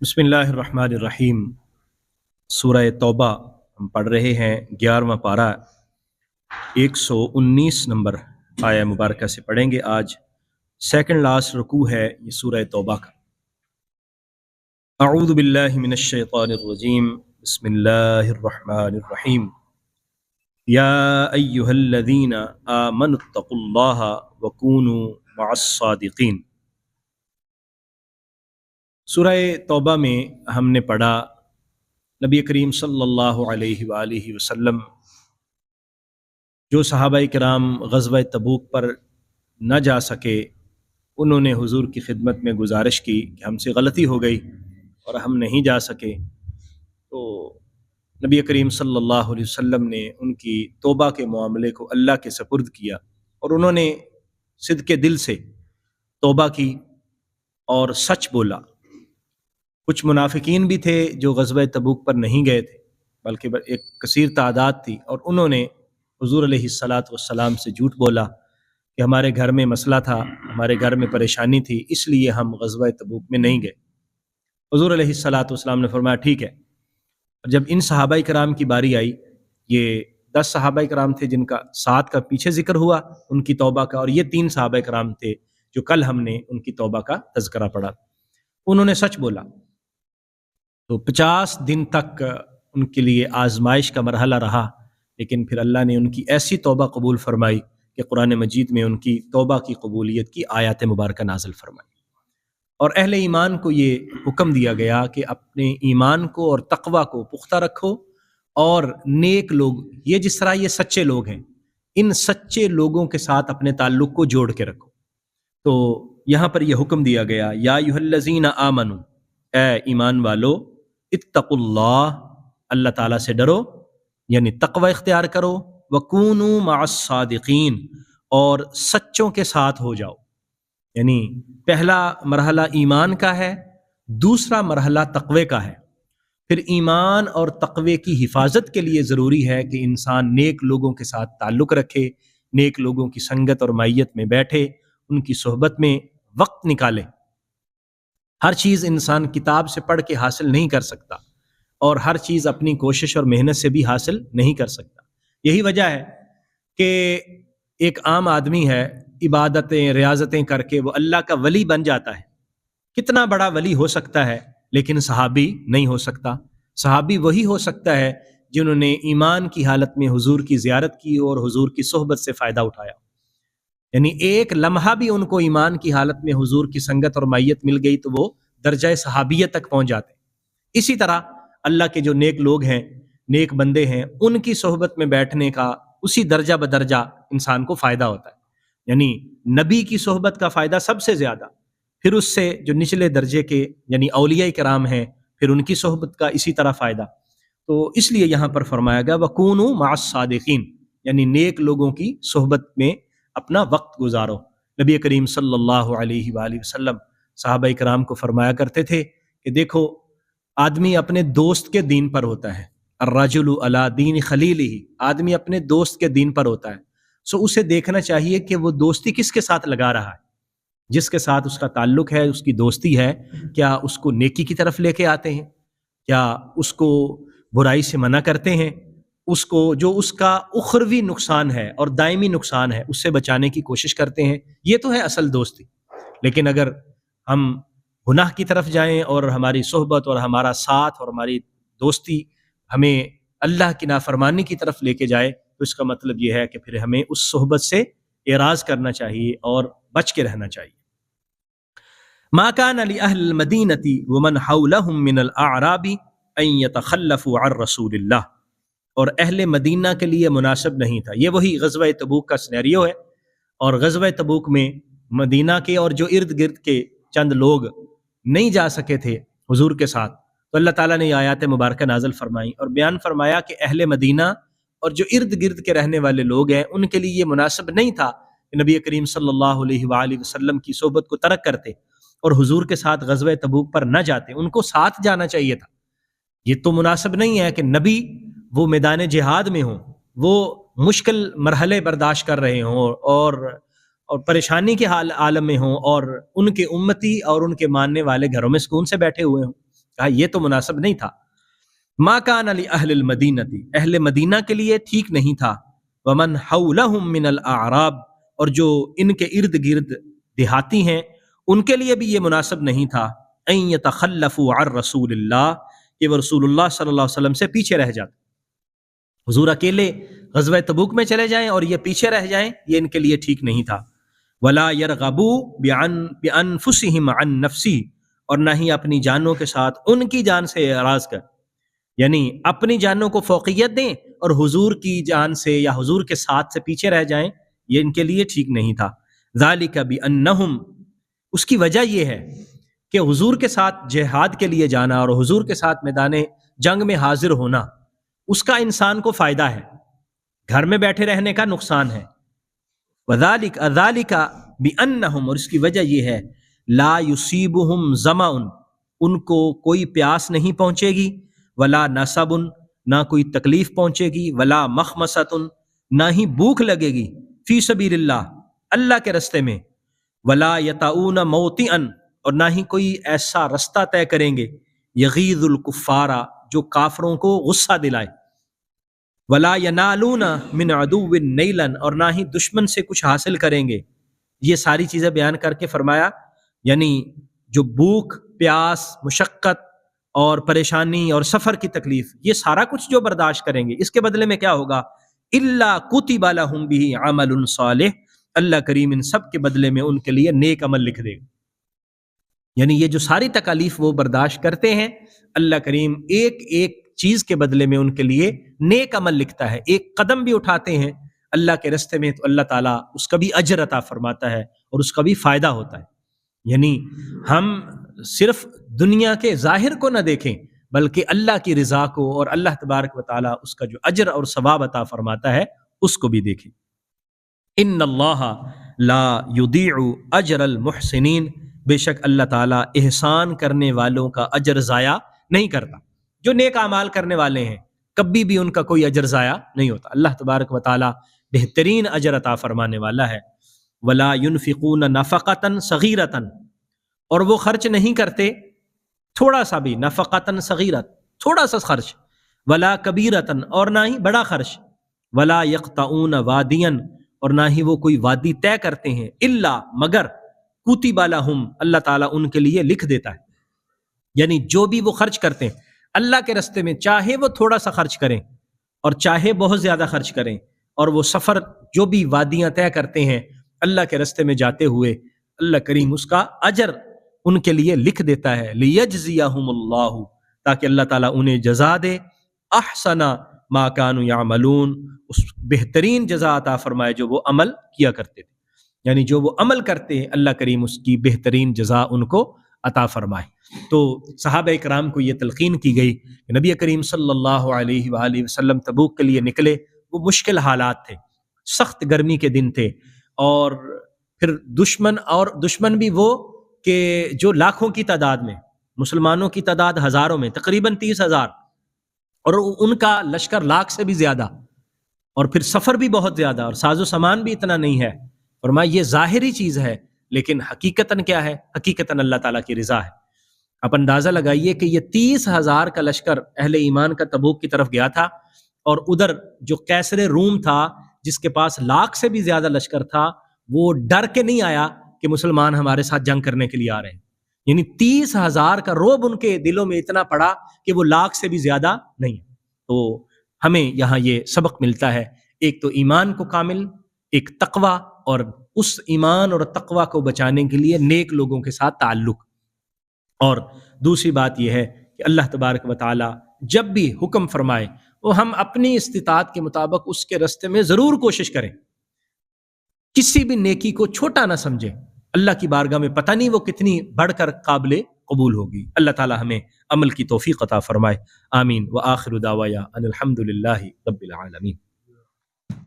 बिस्मिल्लाहिर रहमानिर रहीम। सूरह तौबा हम पढ़ रहे हैं। 11वां पारा 119 नंबर आया मुबारका से पढ़ेंगे। आज सेकंड लास्ट रुकू है ये सूरह तौबा का। अऊज़ु बिल्लाहि मिनश शैतानिर रजीम। बिस्मिल्लाहिर रहमानिर रहीम। या अय्युहल्लज़ीना आमनुत्तकुल्लाहा वकूनू मअस्सादिकीन। सूरह तौबा में हमने पढ़ा नबी करीम सल्लल्लाहु अलैहि वसल्लम जो सहाबाए किराम ग़ज़वा तबूक पर न जा सके, उन्होंने हुज़ूर की खिदमत में गुजारिश की कि हमसे गलती हो गई और हम नहीं जा सके। तो नबी करीम सल्लल्लाहु अलैहि वसल्लम ने उनकी तौबा के मामले को अल्लाह के सपुर्द किया और उन्होंने सिद्क़े दिल से तौबा की और सच बोला। कुछ मुनाफिकीन भी थे जो ग़ज़वा तबूक पर नहीं गए थे, बल्कि एक कसीर तादाद थी, और उन्होंने हुज़ूर अलैहिस्सलातु वस्सलाम से झूठ बोला कि हमारे घर में मसला था, हमारे घर में परेशानी थी, इसलिए हम ग़ज़वा तबूक में नहीं गए। हुज़ूर अलैहिस्सलातु वस्सलाम ने फरमाया ठीक है। और जब इन सहाबाए किराम की बारी आई, ये 10 सहाबाए किराम थे जिनका 7 का पीछे जिक्र हुआ उनकी तौबा का, और ये 3 सहाबाए किराम थे जो कल हमने उनकी तौबा का तज़किरा पढ़ा। उन्होंने सच बोला। तो 50 दिन तक उनके लिए आजमाइश का मरहला रहा, लेकिन फिर अल्लाह ने उनकी ऐसी तौबा कबूल फरमाई कि कुरान मजीद में उनकी तौबा की कबूलियत की आयत मुबारक नाज़िल फरमाई। और अहले ईमान को ये हुक्म दिया गया कि अपने ईमान को और तक़वा को पुख्ता रखो, और नेक लोग, ये जिस तरह ये सच्चे लोग हैं, इन सच्चे लोगों के साथ अपने ताल्लुक़ को जोड़ के रखो। तो यहाँ पर यह हुक्म दिया गया, या अय्युहल्लज़ीना आमनू, ए ईमान वालो, इत्तकुल्लाह, अल्लाह ताला से डरो, यानी तक़वा इख्तियार करो, वकूनू मअस्सादिकीन, और सच्चों के साथ हो जाओ। यानी पहला मरहला ईमान का है, दूसरा मरहला तक़वे का है। फिर ईमान और तक़वे की हिफाजत के लिए ज़रूरी है कि इंसान नेक लोगों के साथ ताल्लुक़ रखे, नेक लोगों की संगत और मायत में बैठे, उनकी सोहबत में वक्त निकाले। हर चीज़ इंसान किताब से पढ़ के हासिल नहीं कर सकता, और हर चीज़ अपनी कोशिश और मेहनत से भी हासिल नहीं कर सकता। यही वजह है कि एक आम आदमी है, इबादतें रियाजतें करके वो अल्लाह का वली बन जाता है। कितना बड़ा वली हो सकता है, लेकिन सहाबी नहीं हो सकता। सहाबी वही हो सकता है जिन्होंने ईमान की हालत में हुजूर की ज़ियारत की और हुजूर की सोहबत से फ़ायदा उठाया। यानी एक लम्हा भी उनको ईमान की हालत में हुजूर की संगत और मायत मिल गई तो वो दर्जा सहाबियत तक पहुँच जाते। इसी तरह अल्लाह के जो नेक लोग हैं, नेक बंदे हैं, उनकी सोहबत में बैठने का उसी दर्जा बदर्जा इंसान को फ़ायदा होता है। यानी नबी की सोहबत का फ़ायदा सबसे ज़्यादा, फिर उससे जो निचले दर्जे के यानी औलिया किराम हैं, फिर उनकी सोहबत का इसी तरह फ़ायदा। तो इसलिए यहाँ पर फरमाया गया वकूनू मअस्सादिकीन, यानी नेक लोगों की सोहबत में अपना वक्त गुजारो। नबी करीम सल्लल्लाहु अलैहि वसल्लम सहाबाए किराम को फरमाया करते थे कि देखो, आदमी अपने दोस्त के दीन पर होता है, अर्रजुलु अला दीन खलीलिही, आदमी अपने दोस्त के दीन पर होता है। सो उसे देखना चाहिए कि वो दोस्ती किसके साथ लगा रहा है, जिसके साथ उसका ताल्लुक है, उसकी दोस्ती है, क्या उसको नेकी की तरफ लेके आते हैं, क्या उसको बुराई से मना करते हैं, उसको जो उसका उखरवी नुकसान है और दायमी नुकसान है उससे बचाने की कोशिश करते हैं। ये तो है असल दोस्ती। लेकिन अगर हम गुनाह की तरफ जाएं और हमारी सोहबत और हमारा साथ और हमारी दोस्ती हमें अल्लाह की नाफरमानी की तरफ लेके जाए, तो इसका मतलब ये है कि फिर हमें उस सोहबत से एराज करना चाहिए और बच के रहना चाहिए। मा कान लि अहलिल मदीनती व मन हौलहुम मिनल अअराबी अन यतखल्लफू अन रसूलिल्लाह, और अहले मदीना के लिए मुनासिब नहीं था। ये वही ग़ज़वा तबूक का सिनेरियो है। और ग़ज़वा तबूक में मदीना के और जो इर्द गिर्द के चंद लोग नहीं जा सके थे हुजूर के साथ, तो अल्लाह ताला ने आयत मुबारक नाज़िल फरमाई और बयान फरमाया कि अहले मदीना और जो इर्द गिर्द के रहने वाले लोग हैं उनके लिए ये मुनासिब नहीं था कि नबी करीम सल्लल्लाहु अलैहि वसल्लम की सोहबत को तर्क करते और हुजूर के साथ ग़ज़वा तबूक पर न जाते। उनको साथ जाना चाहिए था। ये तो मुनासिब नहीं है कि नबी वो मैदान जिहाद में हों, वो मुश्किल मरहले बर्दाश्त कर रहे हों और परेशानी के आलम में हों, और उनके उम्मती और उनके मानने वाले घरों में सुकून से बैठे हुए हों। کہا یہ تو مناسب نہیں تھا. ما کان لأہل المدینتی، اہل مدینہ کے لیے ٹھیک نہیں تھا. ومن حولہم من الاعراب، اور جو ان کے ارد گرد دیہاتی ہیں ان کے لیے بھی یہ مناسب نہیں تھا. ان یتخلفوا عن رسول اللہ، کہ وہ رسول اللہ صلی اللہ علیہ وسلم سے پیچھے رہ جاتے. حضور اکیلے غزوہ تبوک میں چلے جائیں اور یہ پیچھے رہ جائیں، یہ ان کے لیے ٹھیک نہیں تھا. ولا يرغبوا بانفسهم عن نفسی، اور نہ ہی اپنی جانوں کے ساتھ ان کی جان سے اعراض کر، یعنی اپنی جانوں کو فوقیت دیں اور حضور کی جان سے یا حضور کے ساتھ سے پیچھے رہ جائیں، یہ ان کے لیے ٹھیک نہیں تھا. ذالک بانہم، اس کی وجہ یہ ہے کہ حضور کے ساتھ جہاد کے لیے جانا اور حضور کے ساتھ میدان جنگ میں حاضر ہونا، اس کا انسان کو فائدہ ہے، گھر میں بیٹھے رہنے کا نقصان ہے. وذالک بانہم، اور اس کی وجہ یہ ہے لا یصیبہم ظمأ، ان کو کوئی پیاس نہیں پہنچے گی، ولا نصب، نہ کوئی تکلیف پہنچے گی، ولا مخمصۃ، نہ ہی بھوک لگے گی، فی سبیل اللہ، اللہ کے رستے میں، ولا یطؤون موطئا، اور نہ ہی کوئی ایسا رستہ طے کریں گے یغیظ الکفار، جو کافروں کو غصہ دلائے، ولا ینالون من عدو نیلا، اور نہ ہی دشمن سے کچھ حاصل کریں گے. یہ ساری چیزیں بیان کر کے فرمایا یعنی جو بھوک، پیاس، مشقت اور پریشانی اور سفر کی تکلیف، یہ سارا کچھ جو برداشت کریں گے، اس کے بدلے میں کیا ہوگا؟ الا کتب لہم بہ عمل صالح، اللہ کریم ان سب کے بدلے میں ان کے لیے نیک عمل لکھ دے گا. یعنی یہ جو ساری تکالیف وہ برداشت کرتے ہیں، اللہ کریم ایک ایک چیز کے بدلے میں ان کے لیے نیک عمل لکھتا ہے. ایک قدم بھی اٹھاتے ہیں اللہ کے راستے میں تو اللہ تعالیٰ اس کا بھی اجر عطا فرماتا ہے اور اس کا بھی فائدہ ہوتا ہے. یعنی ہم صرف دنیا کے ظاہر کو نہ دیکھیں بلکہ اللہ کی رضا کو، اور اللہ تبارک و تعالیٰ اس کا جو اجر اور ثواب عطا فرماتا ہے اس کو بھی دیکھیں. ان اللہ لا یضیع اجر المحسنین، بے شک اللہ تعالیٰ احسان کرنے والوں کا اجر ضائع نہیں کرتا. جو نیک اعمال کرنے والے ہیں کبھی بھی ان کا کوئی اجر ضائع نہیں ہوتا. اللہ تبارک و تعالیٰ بہترین اجر عطا فرمانے والا ہے. ولا ينفقون نفقۃ صغیرۃ، اور وہ خرچ نہیں کرتے تھوڑا سا بھی، نفقۃ صغیرۃ، تھوڑا سا خرچ، ولا کبیرۃ، اور نہ ہی بڑا خرچ، ولا یقطعون وادیا، اور نہ ہی وہ کوئی وادی طے کرتے ہیں، الا مگر کتب لہم، اللہ تعالیٰ ان کے لیے لکھ دیتا ہے. یعنی جو بھی وہ خرچ کرتے ہیں اللہ کے راستے میں، چاہے وہ تھوڑا سا خرچ کریں اور چاہے بہت زیادہ خرچ کریں، اور وہ سفر جو بھی وادیاں طے کرتے ہیں اللہ کے راستے میں جاتے ہوئے، اللہ کریم اس کا اجر ان کے لیے لکھ دیتا ہے. لیجزیہم اللہ، تاکہ اللہ تعالیٰ انہیں جزا دے، احسن ما کانوا یعملون، اس بہترین جزا عطا فرمائے جو وہ عمل کیا کرتے تھے. یعنی جو وہ عمل کرتے ہیں اللہ کریم اس کی بہترین جزا ان کو عطا فرمائے. تو صحابہ کرام کو یہ تلقین کی گئی کہ نبی کریم صلی اللہ علیہ وآلہ وسلم تبوک کے لیے نکلے. وہ مشکل حالات تھے، سخت گرمی کے دن تھے، اور پھر دشمن بھی وہ کہ جو لاکھوں کی تعداد میں، مسلمانوں کی تعداد ہزاروں میں، تقریباً 30,000، اور ان کا لشکر لاکھ سے بھی زیادہ، اور پھر سفر بھی بہت زیادہ، اور ساز و سامان بھی اتنا نہیں ہے. فرمایا یہ ظاہری چیز ہے لیکن حقیقتاً کیا ہے؟ حقیقتاً اللہ تعالیٰ کی رضا ہے. آپ اندازہ لگائیے کہ یہ 30,000 کا لشکر اہل ایمان کا تبوک کی طرف گیا تھا، اور ادھر جو قیصر روم تھا جس کے پاس لاکھ سے بھی زیادہ لشکر تھا، وہ ڈر کے نہیں آیا کہ مسلمان ہمارے ساتھ جنگ کرنے کے لیے آ رہے ہیں. یعنی 30,000 کا رعب ان کے دلوں میں اتنا پڑا کہ وہ لاکھ سے بھی زیادہ نہیں. تو ہمیں یہاں یہ سبق ملتا ہے، ایک تو ایمان کو کامل، ایک تقویٰ، اور اس ایمان اور تقویٰ کو بچانے کے لیے نیک لوگوں کے ساتھ تعلق. اور دوسری بات یہ ہے کہ اللہ تبارک و تعالی جب بھی حکم فرمائے وہ ہم اپنی استطاعت کے مطابق اس کے راستے میں ضرور کوشش کریں، کسی بھی نیکی کو چھوٹا نہ سمجھیں. اللہ کی بارگاہ میں پتہ نہیں وہ کتنی بڑھ کر قابل قبول ہوگی. اللہ تعالی ہمیں عمل کی توفیق عطا فرمائے. آمین. وآخر دعوایا ان الحمد للہ رب العالمین.